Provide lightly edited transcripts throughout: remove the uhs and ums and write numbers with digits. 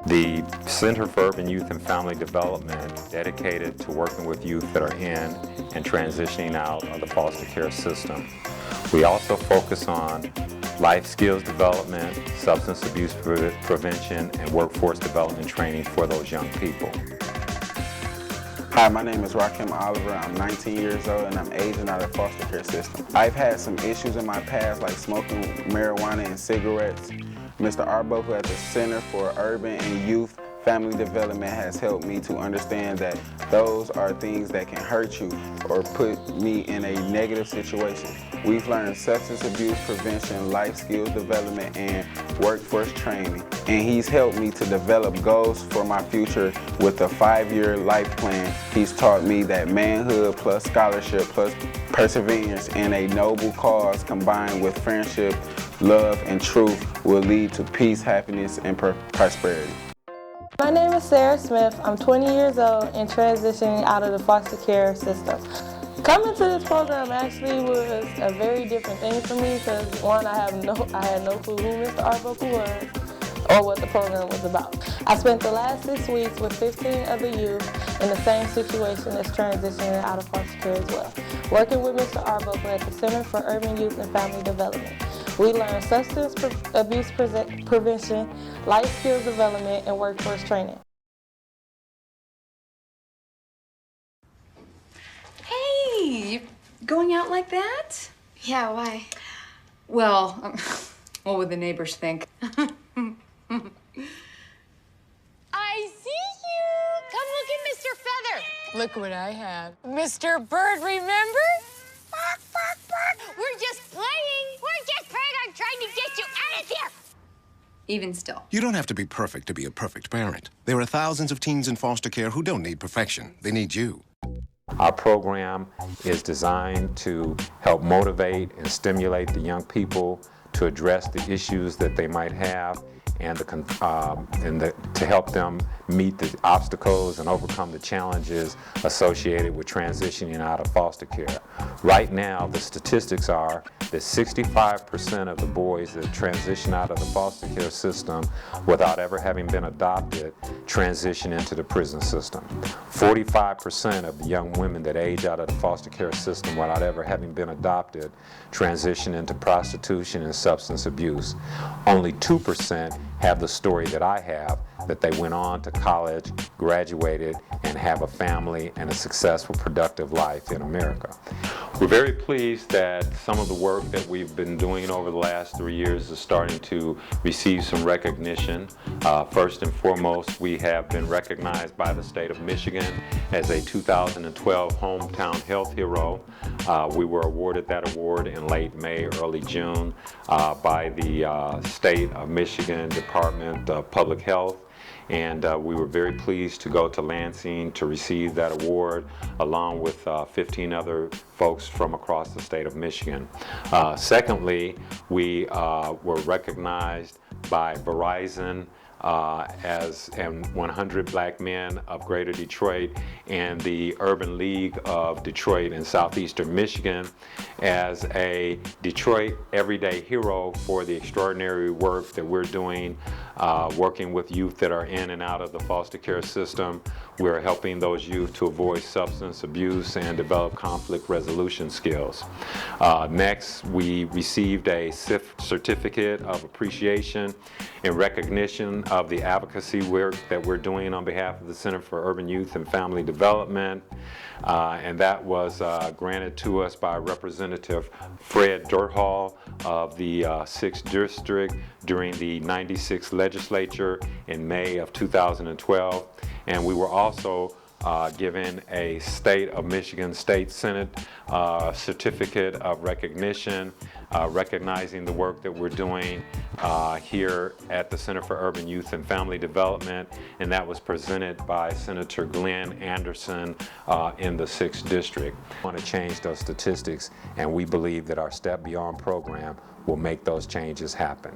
The Center for Urban Youth and Family Development is dedicated to working with youth that are in and transitioning out of the foster care system. We also focus on life skills development, substance abuse prevention, and workforce development training for those young people. Hi, my name is Rakim Oliver. I'm 19 years old and I'm aging out of the foster care system. I've had some issues in my past like smoking marijuana and cigarettes. Mr. Arbuckle at the Center for Urban and Youth Family Development has helped me to understand that those are things that can hurt you or put me in a negative situation. We've learned substance abuse prevention, life skills development, and workforce training. And he's helped me to develop goals for my future with a 5-year life plan. He's taught me that manhood plus scholarship plus perseverance in a noble cause combined with friendship, love, and truth will lead to peace, happiness, and prosperity. My name is Sarah Smith. I'm 20 years old and transitioning out of the foster care system. Coming to this program actually was a very different thing for me because one, I had no clue who Mr. Arbuckle was or what the program was about. I spent the last 6 weeks with 15 other youth in the same situation as transitioning out of foster care as well, working with Mr. Arbuckle at the Center for Urban Youth and Family Development. We learned substance abuse prevention, life skills development, and workforce training. Hey, you going out like that? Yeah, why? Well, what would the neighbors think? I see you! Come look at Mr. Feather. Look what I have. Mr. Bird, remember? Bark, bark, bark. We're just playing. We're just playing on trying to get you out of here. Even still. You don't have to be perfect to be a perfect parent. There are thousands of teens in foster care who don't need perfection. They need you. Our program is designed to help motivate and stimulate the young people to address the issues that they might have and to help them meet the obstacles and overcome the challenges associated with transitioning out of foster care. Right now, the statistics are that 65% of the boys that transition out of the foster care system without ever having been adopted transition into the prison system. 45% of the young women that age out of the foster care system without ever having been adopted transition into prostitution and substance abuse. Only 2% have the story that I have, that they went on to college, graduated, and have a family and a successful, productive life in America. We're very pleased that some of the work that we've been doing over the last 3 years is starting to receive some recognition. First and foremost, we have been recognized by the state of Michigan as a 2012 Hometown Health Hero. We were awarded that award in late May, early June by the state of Michigan Department of Public Health. And we were very pleased to go to Lansing to receive that award along with 15 other folks from across the state of Michigan. Secondly, we were recognized by Verizon as 100 Black Men of Greater Detroit and the Urban League of Detroit and Southeastern Michigan as a Detroit Everyday Hero for the extraordinary work that we're doing working with youth that are in and out of the foster care system. We're helping those youth to avoid substance abuse and develop conflict resolution skills. Next, we received a certificate of appreciation in recognition of the advocacy work that we're doing on behalf of the Center for Urban Youth and Family Development. And that was granted to us by Representative Fred Durhall of the 6th District during the 96th legislature in May of 2012. And we were also given a State of Michigan State Senate certificate of recognition, recognizing the work that we're doing here at the Center for Urban Youth and Family Development, and that was presented by Senator Glenn Anderson in the 6th District. We want to change those statistics, and we believe that our Step Beyond program will make those changes happen.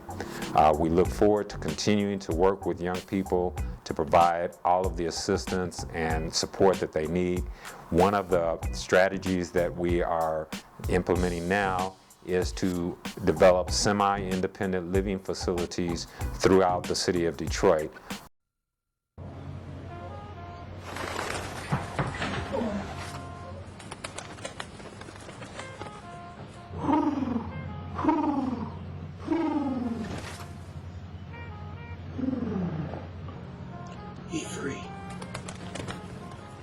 We look forward to continuing to work with young people to provide all of the assistance and support that they need. One of the strategies that we are implementing now is to develop semi-independent living facilities throughout the city of Detroit. Be free.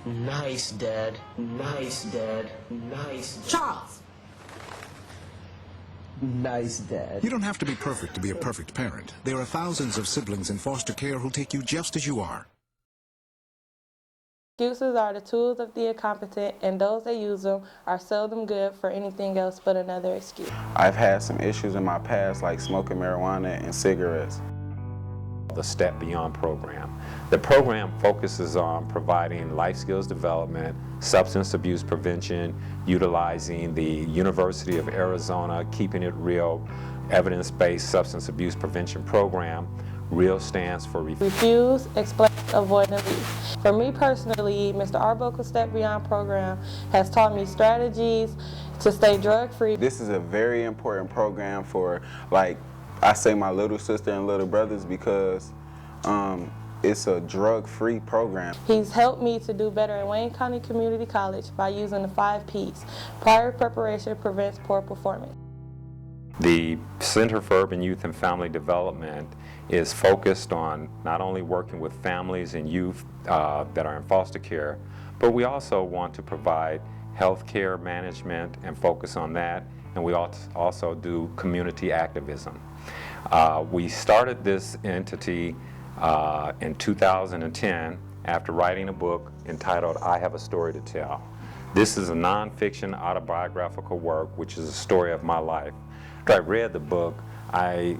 Nice, Dad. Nice, Dad. Nice. Charles! Nice, Dad. You don't have to be perfect to be a perfect parent. There are thousands of siblings in foster care who'll take you just as you are. Excuses are the tools of the incompetent, and those that use them are seldom good for anything else but another excuse. I've had some issues in my past like smoking marijuana and cigarettes. The Step Beyond program. The program focuses on providing life skills development, substance abuse prevention, utilizing the University of Arizona Keeping It Real evidence-based substance abuse prevention program. REAL stands for Refuse, explain, avoid, and leave. For me personally, Mr. Arbuckle Step Beyond program has taught me strategies to stay drug-free. This is a very important program for, like, I say my little sister and little brothers because it's a drug-free program. He's helped me to do better at Wayne County Community College by using the 5 Ps. Prior preparation prevents poor performance. The Center for Urban Youth and Family Development is focused on not only working with families and youth that are in foster care, but we also want to provide health care management and focus on that, and we also do community activism. We started this entity in 2010 after writing a book entitled I Have a Story to Tell. This is a nonfiction autobiographical work, which is a story of my life. After I read the book, I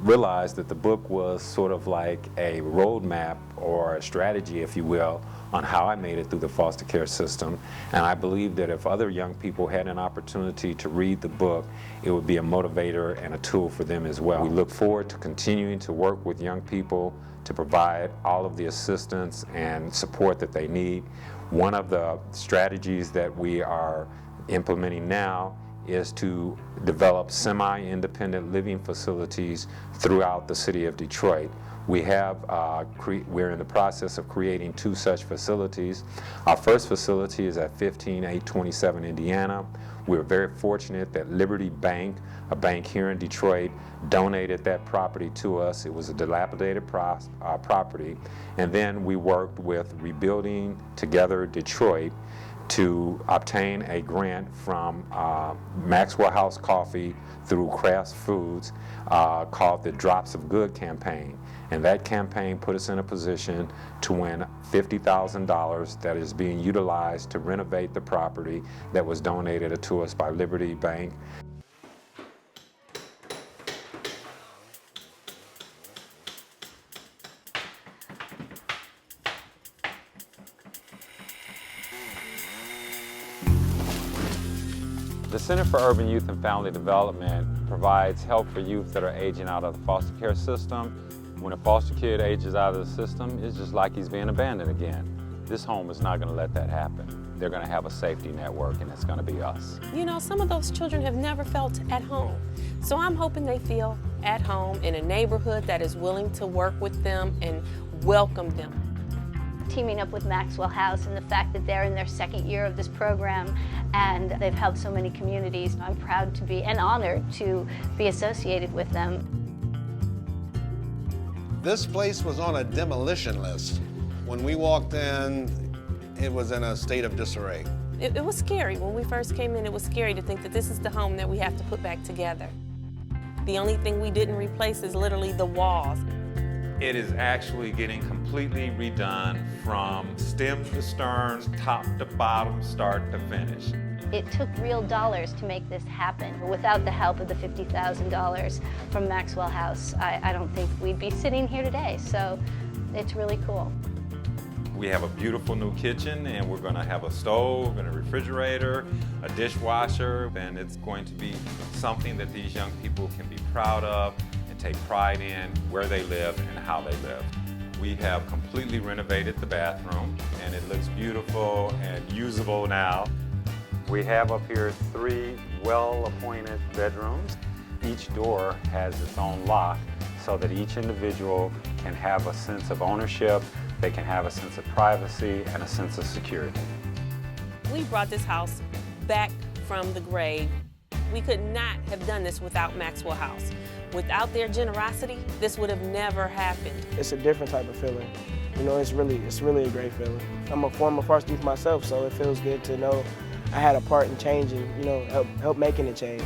realized that the book was sort of like a roadmap or a strategy, if you will, on how I made it through the foster care system. And I believe that if other young people had an opportunity to read the book, it would be a motivator and a tool for them as well. We look forward to continuing to work with young people to provide all of the assistance and support that they need. One of the strategies that we are implementing now is to develop semi-independent living facilities throughout the city of Detroit. We're in the process of creating 2 such facilities. Our first facility is at 15827 Indiana. We're very fortunate that Liberty Bank, a bank here in Detroit, donated that property to us. It was a dilapidated property. And then we worked with Rebuilding Together Detroit to obtain a grant from Maxwell House Coffee through Kraft Foods called the Drops of Good campaign. And that campaign put us in a position to win $50,000 that is being utilized to renovate the property that was donated to us by Liberty Bank. The Center for Urban Youth and Family Development provides help for youth that are aging out of the foster care system. When a foster kid ages out of the system, it's just like he's being abandoned again. This home is not going to let that happen. They're going to have a safety network, and it's going to be us. You know, some of those children have never felt at home. So I'm hoping they feel at home in a neighborhood that is willing to work with them and welcome them. Teaming up with Maxwell House and the fact that they're in their 2nd year of this program and they've helped so many communities. I'm proud to be and honored to be associated with them. This place was on a demolition list. When we walked in, it was in a state of disarray. It was scary. When we first came in, it was scary to think that this is the home that we have to put back together. The only thing we didn't replace is literally the walls. It is actually getting completely redone from stem to stern, top to bottom, start to finish. It took real dollars to make this happen. Without the help of the $50,000 from Maxwell House, I don't think we'd be sitting here today. So it's really cool. We have a beautiful new kitchen, and we're going to have a stove and a refrigerator, a dishwasher, and it's going to be something that these young people can be proud of and take pride in where they live and how they live. We have completely renovated the bathroom, and it looks beautiful and usable now. We have up here 3 well-appointed bedrooms. Each door has its own lock so that each individual can have a sense of ownership, they can have a sense of privacy and a sense of security. We brought this house back from the grave. We could not have done this without Maxwell House. Without their generosity, this would have never happened. It's a different type of feeling. You know, it's really a great feeling. I'm a former foster youth myself, so it feels good to know I had a part in changing, you know, help making a change.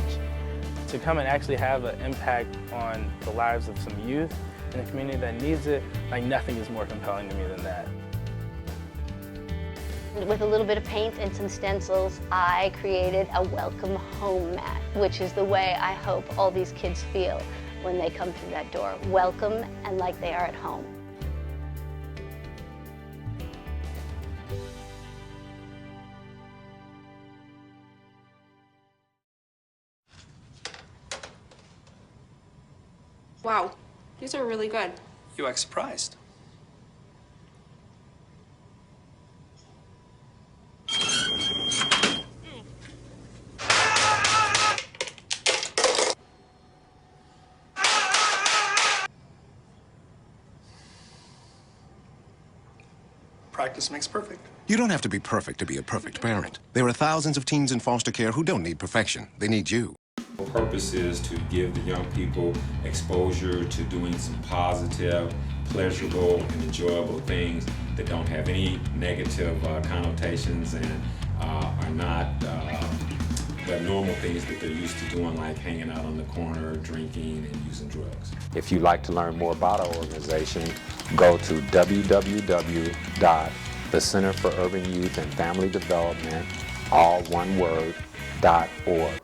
To come and actually have an impact on the lives of some youth in a community that needs it, like nothing is more compelling to me than that. With a little bit of paint and some stencils, I created a welcome home mat, which is the way I hope all these kids feel when they come through that door. Welcome and like they are at home. Wow, these are really good. You act surprised. Practice makes perfect. You don't have to be perfect to be a perfect parent. There are thousands of teens in foster care who don't need perfection. They need you. The purpose is to give the young people exposure to doing some positive, pleasurable, and enjoyable things that don't have any negative connotations and are not the normal things that they're used to doing, like hanging out on the corner, drinking, and using drugs. If you'd like to learn more about our organization, go to www.the Center for Urban Youth and Family Development, all one word, .org.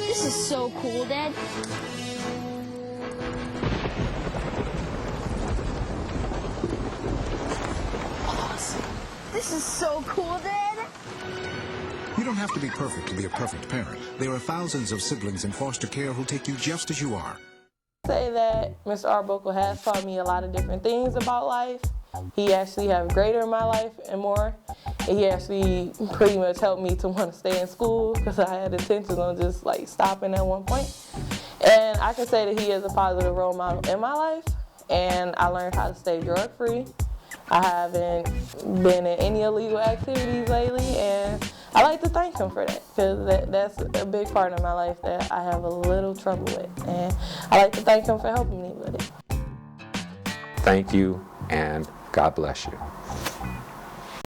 This is so cool, Dad. Awesome. This is so cool, Dad. You don't have to be perfect to be a perfect parent. There are thousands of siblings in foster care who'll take you just as you are. I say that Mr. Arbuckle has taught me a lot of different things about life. He actually have greater in my life and more. And he actually pretty much helped me to want to stay in school because I had intentions on just like stopping at one point. And I can say that he is a positive role model in my life. And I learned how to stay drug-free. I haven't been in any illegal activities lately, and I like to thank him for that because that's a big part of my life that I have a little trouble with. And I like to thank him for helping me with it. Thank you, and God bless you.